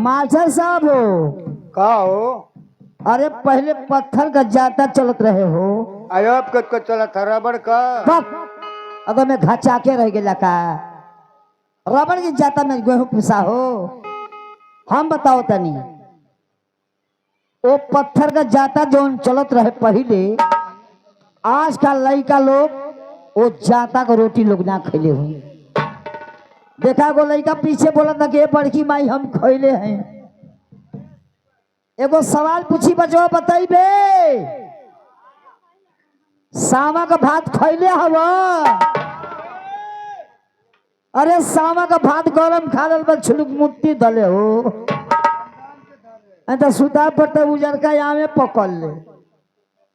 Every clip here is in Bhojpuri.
मास्टर साहब हो का हो? अरे पहले पत्थर का जाता चलत रहे हो अयब को चला था रबड़ का। अगर मैं घचा के रह गया का रबड़ की जाता में गेहूं पिसा हो। हम बताओ तनी वो पत्थर का जाता जो चलत रहे पहले आज का लड़का लोग वो जाता का रोटी लोग ना खैले हुए। देखा गो लड़का पीछे बोला था कि बड़की माई हम खैले हैं। एगो सवाल पूछी बचवा बताइबे सामा का भात खैले हवा? अरे सामा का भात गरम खा लल बस छुलुक मुट्ठी दले हो तो सुता पर तो उजर का यहाँ में पकड़ ले।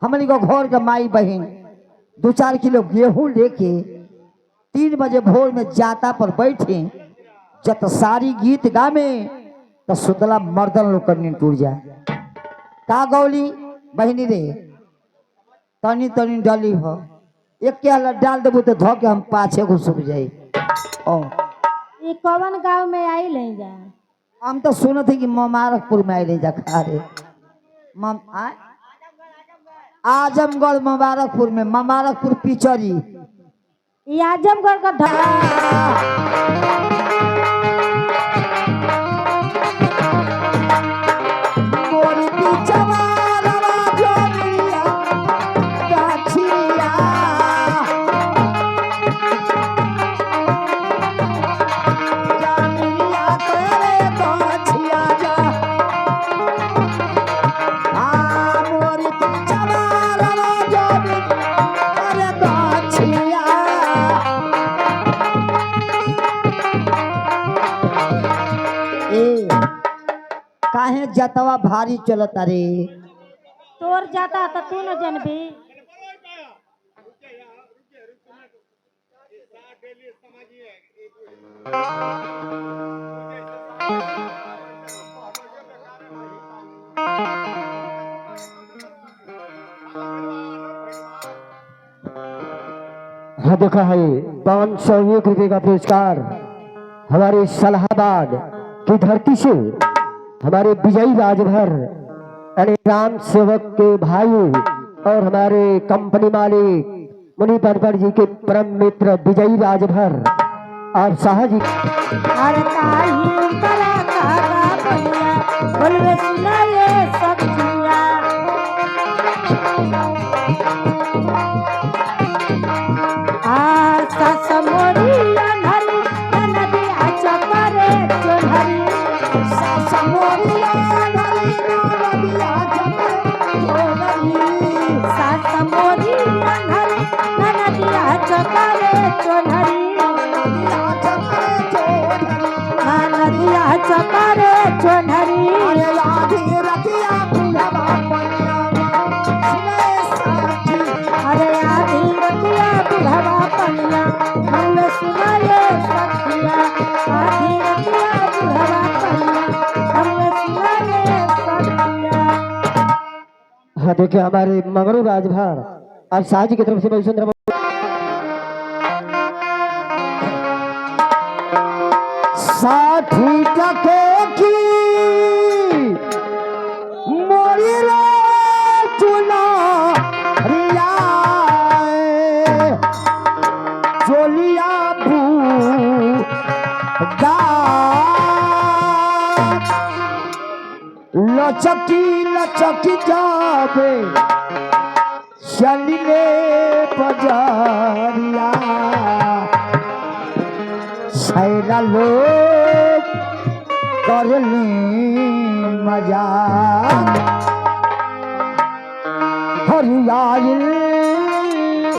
हमनी को घर का माई बहन 2-4 किलो गेहूं लेके 3 बजे भोर में जाता पर बैठे जत सारी गीत गामे तो सुतला मर्दन लोग नींद टूट जाए। का गौली बहनी रे तनी तनी डाली हो एक के हला डाल देबो तो धो के हम पाछे को सुख जाई। ये कौन गांव में आई ले जा? हम तो सुनत है कि मुबारकपुर में आई ले जा खा रे आजमगढ़ मुबारकपुर में मुबारकपुर पिचरी ये आजमगढ़ का काहे जतवा भारी चलत रे तोर जाता तो तू न जनबी। हाँ देखा है 501 रुपये का पुरस्कार हमारे सलाहाबाद की धरती से हमारे विजयी राजभर राम सेवक के भाई और हमारे कंपनी मालिक मुनि परपर जी के परम मित्र विजयी राजभर और शाह जी चकारे चोनहरी अरे आधी रतिया बुढ़वा पनिया हमने सुना ये सखिया आधी रतिया बुढ़वा पनिया हमने सुना ये सखिया। हाँ देखिए हमारे मंगरू राजभर और शाह जी की तरफ से बहुत सुंदर साथी टके की मोरी रे चुना रिया चोलिया लचकी लचकी जाबे चलिए बजारिया सैरा लोग करली मजा हरियाईल